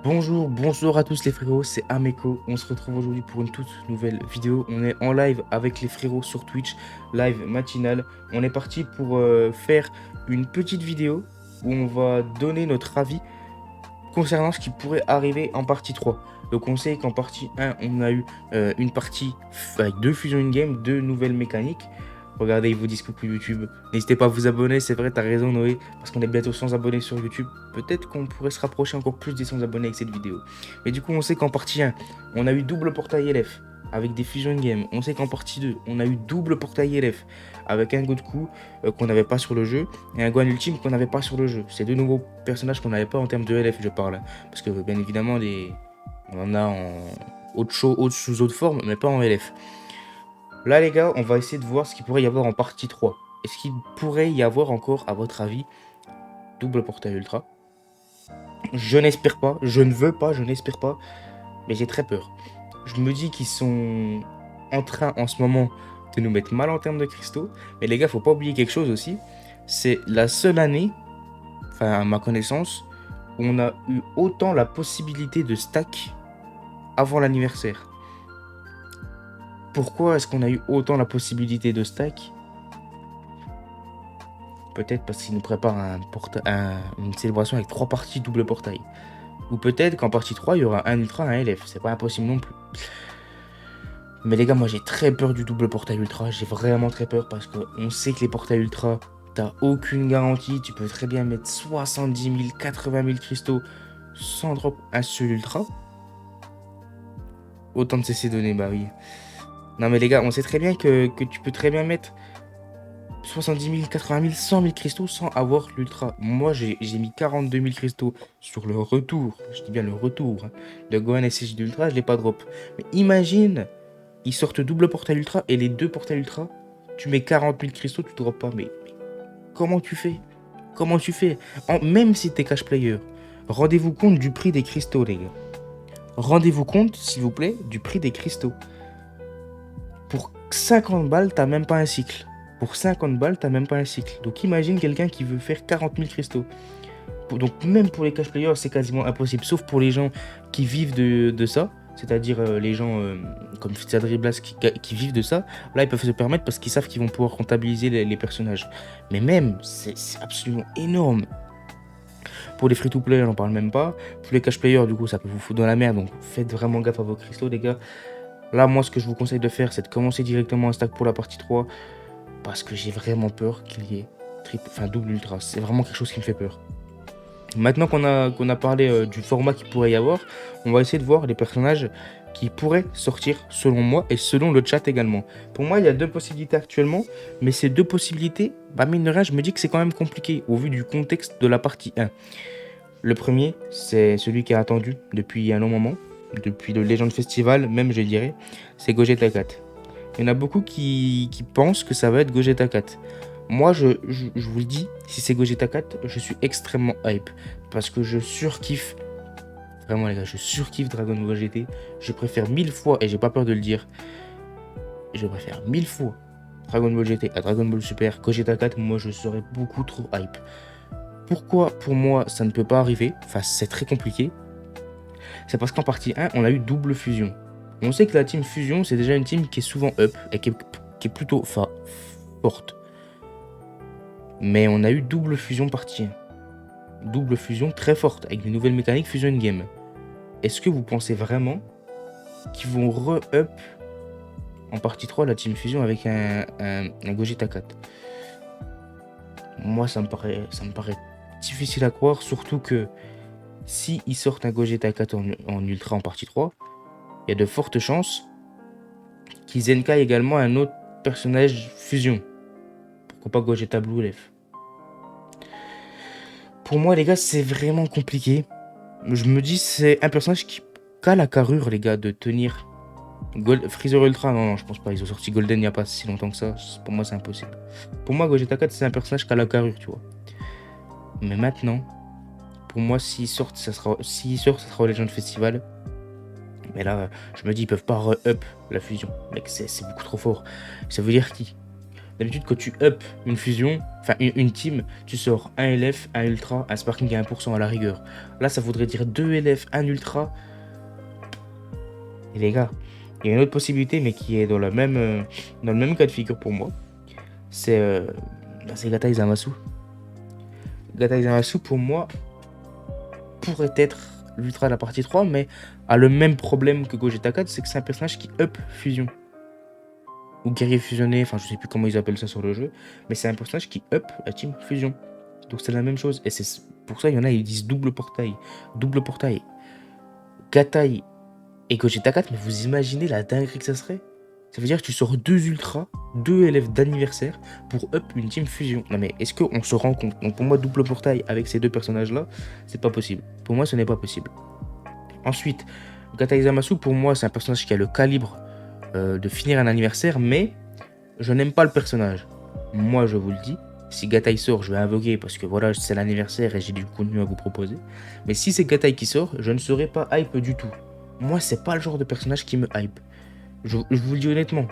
Bonjour à tous les frérots, c'est Ameko. On se retrouve aujourd'hui pour une toute nouvelle vidéo. On est en live avec les frérots sur Twitch, live matinal. On est parti pour faire une petite vidéo où on va donner notre avis concernant ce qui pourrait arriver en partie 3. Donc on sait qu'en partie 1, on a eu une partie avec deux fusions in-game, deux nouvelles mécaniques. Regardez, ils vous disent coucou YouTube. N'hésitez pas à vous abonner, c'est vrai, t'as raison Noé, parce qu'on est bientôt 100 abonnés sur YouTube. Peut-être qu'on pourrait se rapprocher encore plus des 100 abonnés avec cette vidéo. Mais du coup, on sait qu'en partie 1, on a eu double portail LF avec des fusions in-game. On sait qu'en partie 2, on a eu double portail LF avec un Goku qu'on n'avait pas sur le jeu et un Gohan Ultime qu'on n'avait pas sur le jeu. C'est deux nouveaux personnages qu'on n'avait pas en termes de LF, je parle. Parce que bien évidemment, on en a en sous autre forme, mais pas en LF. Là, les gars, on va essayer de voir ce qu'il pourrait y avoir en partie 3. Est-ce qu'il pourrait y avoir encore, à votre avis, double portail ultra? Je n'espère pas, je ne veux pas, je n'espère pas, mais j'ai très peur. Je me dis qu'ils sont en train, en ce moment, de nous mettre mal en termes de cristaux. Mais les gars, faut pas oublier quelque chose aussi. C'est la seule année, enfin à ma connaissance, où on a eu autant la possibilité de stack avant l'anniversaire. Pourquoi est-ce qu'on a eu autant la possibilité de stack? Peut-être parce qu'il nous prépare une célébration avec 3 parties double portail. Ou peut-être qu'en partie 3, il y aura un ultra, un LF. C'est pas impossible non plus. Mais les gars, moi j'ai très peur du double portail ultra. J'ai vraiment très peur parce qu'on sait que les portails ultra, t'as aucune garantie. Tu peux très bien mettre 70 000, 80 000 cristaux sans drop un seul ultra. Autant de CC données, bah oui. Non mais les gars, on sait très bien que tu peux très bien mettre 70 000, 80 000, 100 000 cristaux sans avoir l'ultra. Moi, j'ai mis 42 000 cristaux sur le retour. Je dis bien le retour. Hein, de Gohan SSJ d'ultra, je l'ai pas drop. Mais imagine, ils sortent double portail ultra et les deux portails ultra, tu mets 40 000 cristaux, tu drops pas. Mais comment tu fais? Comment tu fais? Même si t'es cash player, rendez-vous compte du prix des cristaux, les gars. Rendez-vous compte, s'il vous plaît, du prix des cristaux. Pour 50 balles, t'as même pas un cycle. Pour 50 balles, t'as même pas un cycle. Donc imagine quelqu'un qui veut faire 40 000 cristaux. Donc même pour les cash players, c'est quasiment impossible. Sauf pour les gens qui vivent de ça. C'est-à-dire les gens comme Fitzadri Blas qui vivent de ça. Là, ils peuvent se permettre parce qu'ils savent qu'ils vont pouvoir comptabiliser les personnages. Mais même, c'est absolument énorme. Pour les free-to-play, j'en parle même pas. Pour les cash players, du coup, ça peut vous foutre dans la merde. Donc faites vraiment gaffe à vos cristaux, les gars. Là, moi, ce que je vous conseille de faire, c'est de commencer directement un stack pour la partie 3. Parce que j'ai vraiment peur qu'il y ait double ultra. C'est vraiment quelque chose qui me fait peur. Maintenant qu'on a parlé du format qu'il pourrait y avoir, on va essayer de voir les personnages qui pourraient sortir selon moi et selon le chat également. Pour moi, il y a deux possibilités actuellement, mais ces deux possibilités, mine de rien, je me dis que c'est quand même compliqué au vu du contexte de la partie 1. Le premier, c'est celui qui est attendu depuis un long moment, depuis le Legend Festival, même je dirais, c'est Gogeta 4. Il y en a beaucoup qui pensent que ça va être Gogeta 4. Moi, je vous le dis, si c'est Gogeta 4, je suis extrêmement hype. Parce que je surkiffe, vraiment les gars, je surkiffe Dragon Ball GT. Je préfère 1000 fois, et j'ai pas peur de le dire, je préfère 1000 fois Dragon Ball GT à Dragon Ball Super. Gogeta 4, moi je serais beaucoup trop hype. Pourquoi pour moi ça ne peut pas arriver? Enfin, c'est très compliqué. C'est parce qu'en partie 1, on a eu double fusion. On sait que la team fusion, c'est déjà une team qui est souvent up et qui est plutôt forte. Mais on a eu double fusion partie 1. Double fusion très forte, avec une nouvelle mécanique fusion in-game. Est-ce que vous pensez vraiment qu'ils vont re-up en partie 3 la team fusion avec un Gogeta 4? Moi, ça me paraît difficile à croire, surtout que si ils sortent un Gogeta 4 en ultra en partie 3, il y a de fortes chances qu'ils zenkai également un autre personnage fusion. Pourquoi pas Gogeta Blue Lef? Pour moi, les gars, c'est vraiment compliqué. Je me dis, c'est un personnage qui a la carrure, les gars, de tenir Freezer Ultra. Non, je pense pas. Ils ont sorti Golden il n'y a pas si longtemps que ça. Pour moi, c'est impossible. Pour moi, Gogeta 4, c'est un personnage qui a la carrure, tu vois. Mais maintenant, pour moi, s'ils sortent, ça sera au Legend Festival. Mais là, je me dis, ils peuvent pas re-up la fusion. Mec, c'est beaucoup trop fort. Ça veut dire qui? D'habitude, quand tu up une fusion, enfin une team, tu sors un LF, un ultra, un sparking à 1% à la rigueur. Là, ça voudrait dire 2 LF, un ultra. Et les gars, il y a une autre possibilité, mais qui est dans le même cas de figure pour moi. C'est Gata Zamasu. Gata Zamasu, pour moi, pourrait être l'ultra de la partie 3, mais a le même problème que Gogeta 4, c'est que c'est un personnage qui up fusion. Ou guerrier fusionné, enfin je sais plus comment ils appellent ça sur le jeu, mais c'est un personnage qui up la team fusion. Donc c'est la même chose. Et c'est pour ça, il y en a, ils disent double portail. Double portail. Gatai et Gogeta 4, mais vous imaginez la dinguerie que ça serait? Ça veut dire que tu sors 2 ultras, 2 élèves d'anniversaire pour up une team fusion. Non mais est-ce qu'on se rend compte? Donc pour moi, double portail avec ces deux personnages-là, c'est pas possible. Pour moi, ce n'est pas possible. Ensuite, Gatai Zamasu, pour moi, c'est un personnage qui a le calibre de finir un anniversaire, mais je n'aime pas le personnage. Moi, je vous le dis, si Gatai sort, je vais invoquer parce que voilà, c'est l'anniversaire et j'ai du contenu à vous proposer. Mais si c'est Gatai qui sort, je ne serai pas hype du tout. Moi, c'est pas le genre de personnage qui me hype. Je vous le dis honnêtement,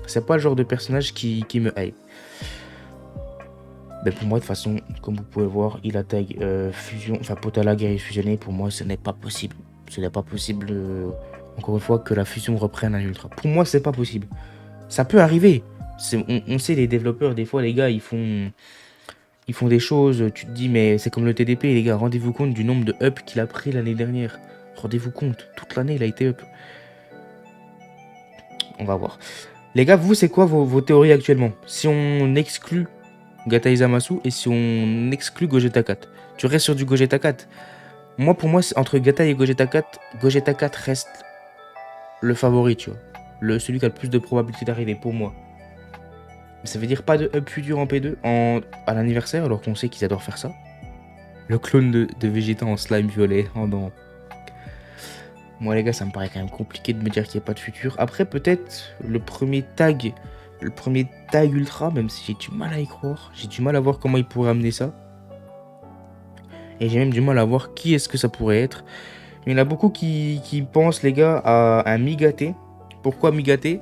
c'est pas le genre de personnage qui me hype. Mais pour moi, de toute façon, comme vous pouvez voir, il attaque fusion, enfin Potala guerrier fusionné. Pour moi, ce n'est pas possible. Ce n'est pas possible, encore une fois, que la fusion reprenne un ultra. Pour moi, c'est pas possible. Ça peut arriver. On sait, les développeurs, des fois, les gars, ils font des choses. Tu te dis, mais c'est comme le TDP, les gars. Rendez-vous compte du nombre de up qu'il a pris l'année dernière. Rendez-vous compte. Toute l'année, il a été up. On va voir. Les gars, vous, c'est quoi vos théories actuellement? Si on exclut Gatai Zamasu et si on exclut Gogeta 4, tu restes sur du Gogeta 4. Moi, pour moi, entre Gatai et Gogeta 4 reste le favori, tu vois. Celui qui a le plus de probabilité d'arriver pour moi. Ça veut dire pas de up futur en P2 à l'anniversaire, alors qu'on sait qu'ils adorent faire ça. Le clone de Vegeta en slime violet. Oh non. Moi, les gars, ça me paraît quand même compliqué de me dire qu'il n'y a pas de futur. Après, peut-être le premier tag ultra, même si j'ai du mal à y croire. J'ai du mal à voir comment il pourrait amener ça. Et j'ai même du mal à voir qui est-ce que ça pourrait être. Il y en a beaucoup qui pensent, les gars, à un Migaté. Pourquoi Migaté?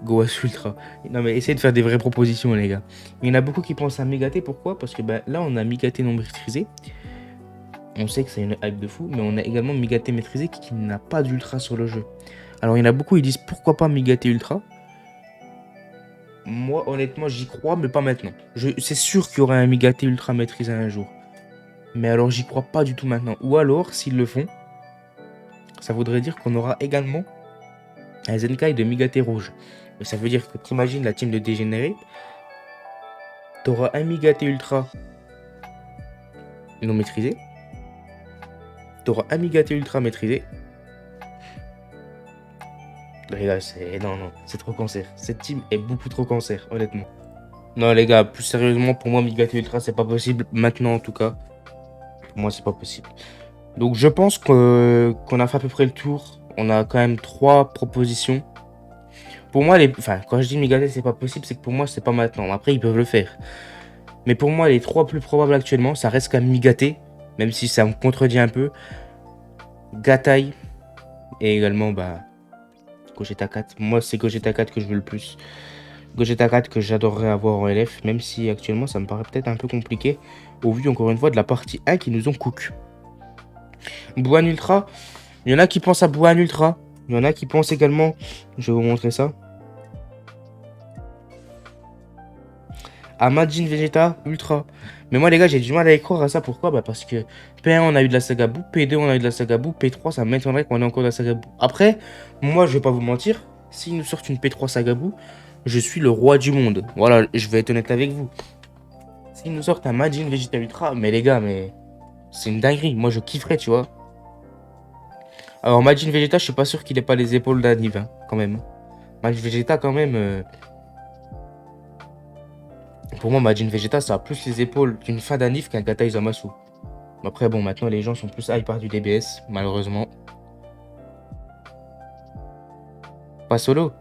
Goas Ultra. Non mais essayez de faire des vraies propositions, les gars. Il y en a beaucoup qui pensent à Migaté. Pourquoi? Parce que là, on a Migaté non maîtrisé. On sait que c'est une hype de fou, mais on a également Migaté maîtrisé qui n'a pas d'ultra sur le jeu. Alors il y en a beaucoup, ils disent pourquoi pas Migaté Ultra. Moi, honnêtement, j'y crois, mais pas maintenant. C'est sûr qu'il y aura un Migaté Ultra maîtrisé un jour. Mais alors, j'y crois pas du tout maintenant. Ou alors, s'ils le font, ça voudrait dire qu'on aura également un Zenkai de Migaté rouge. Mais ça veut dire que t'imagines la team de dégénérés. T'auras un Migaté Ultra non maîtrisé. T'auras un Migaté Ultra maîtrisé. Les gars, c'est trop cancer. Cette team est beaucoup trop cancer, honnêtement. Non, les gars, plus sérieusement, pour moi, Migaté Ultra, c'est pas possible. Maintenant, en tout cas. Pour moi, c'est pas possible. Donc, je pense qu'on a fait à peu près le tour. On a quand même 3 propositions. Pour moi, quand je dis Migaté, c'est pas possible, c'est que pour moi, c'est pas maintenant. Après, ils peuvent le faire. Mais pour moi, les 3 plus probables actuellement, ça reste quand même Migaté. Même si ça me contredit un peu. Gatai. Et également, Gogeta 4. Moi, c'est Gogeta 4 que je veux le plus. Gogeta 4 que j'adorerais avoir en LF, même si actuellement ça me paraît peut-être un peu compliqué, au vu encore une fois de la partie 1 qui nous ont cook. Bouan Ultra, il y en a qui pensent à Bouan Ultra, il y en a qui pensent également, je vais vous montrer ça, à Majin Vegeta Ultra. Mais moi les gars, j'ai du mal à y croire à ça. Pourquoi? Parce que P1 on a eu de la saga Boo, P2 on a eu de la saga Boo, P3 ça m'étonnerait qu'on ait encore de la saga Boo. Après, moi je vais pas vous mentir, s'ils nous sortent une P3 saga Boo, je suis le roi du monde. Voilà, je vais être honnête avec vous. S'ils nous sortent un Majin Vegeta Ultra, mais les gars, mais c'est une dinguerie. Moi je kifferais, tu vois. Alors Majin Vegeta, je suis pas sûr qu'il ait pas les épaules d'Aniv, hein, quand même. Majin Vegeta quand même... Pour moi, Majin Vegeta, ça a plus les épaules d'une fin d'Anif qu'un Gatai Zamasu. Après, bon, maintenant, les gens sont plus hype par du DBS, malheureusement. Pas solo.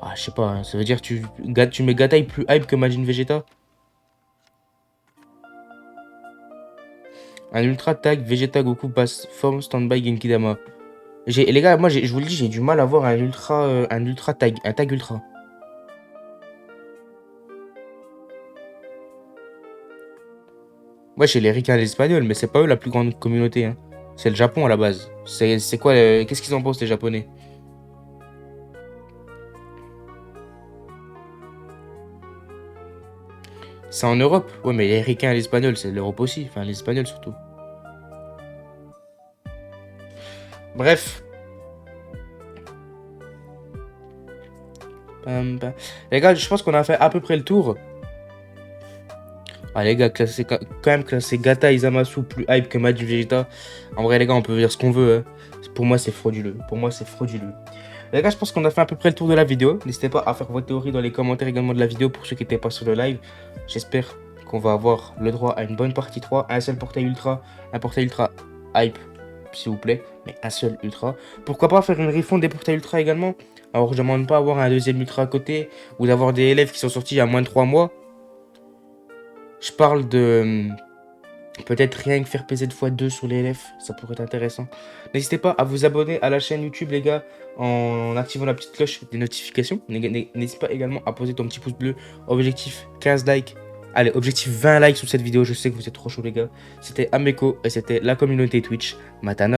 Ah, je sais pas, hein, ça veut dire que tu mets Gatai plus hype que Majin Vegeta? Un Ultra Tag Vegeta Goku passe forme Standby Genkidama. Les gars, moi, je vous le dis, j'ai du mal à voir un ultra tag, un tag ultra. Ouais, chez les Ricains et les Espagnols, mais c'est pas eux la plus grande communauté, hein. C'est le Japon à la base. C'est quoi, qu'est-ce qu'ils en pensent, les Japonais? C'est en Europe. Ouais, mais les Ricains et les Espagnols, c'est l'Europe aussi. Enfin, les Espagnols surtout. Bref. Pam. Les gars, je pense qu'on a fait à peu près le tour. Ah, les gars, quand même classé Gata Izamasu plus hype que Majin Vegeta. En vrai, les gars, on peut dire ce qu'on veut, hein. Pour moi, c'est frauduleux. Pour moi, c'est frauduleux. Les gars, je pense qu'on a fait à peu près le tour de la vidéo. N'hésitez pas à faire vos théories dans les commentaires également de la vidéo pour ceux qui n'étaient pas sur le live. J'espère qu'on va avoir le droit à une bonne partie 3, un seul portail ultra, un portail ultra hype, s'il vous plaît, mais un seul ultra. Pourquoi pas faire une refonte des portails ultra également? Alors, je demande pas avoir un deuxième ultra à côté ou d'avoir des élèves qui sont sortis il y a moins de 3 mois. Je parle de peut-être rien que faire PZ x2 sur les LF, ça pourrait être intéressant. N'hésitez pas à vous abonner à la chaîne YouTube, les gars, en activant la petite cloche des notifications. N'hésite pas également à poser ton petit pouce bleu. Objectif 15 likes. Allez, objectif 20 likes sur cette vidéo. Je sais que vous êtes trop chaud, les gars. C'était Ameko et c'était la communauté Twitch. Matana.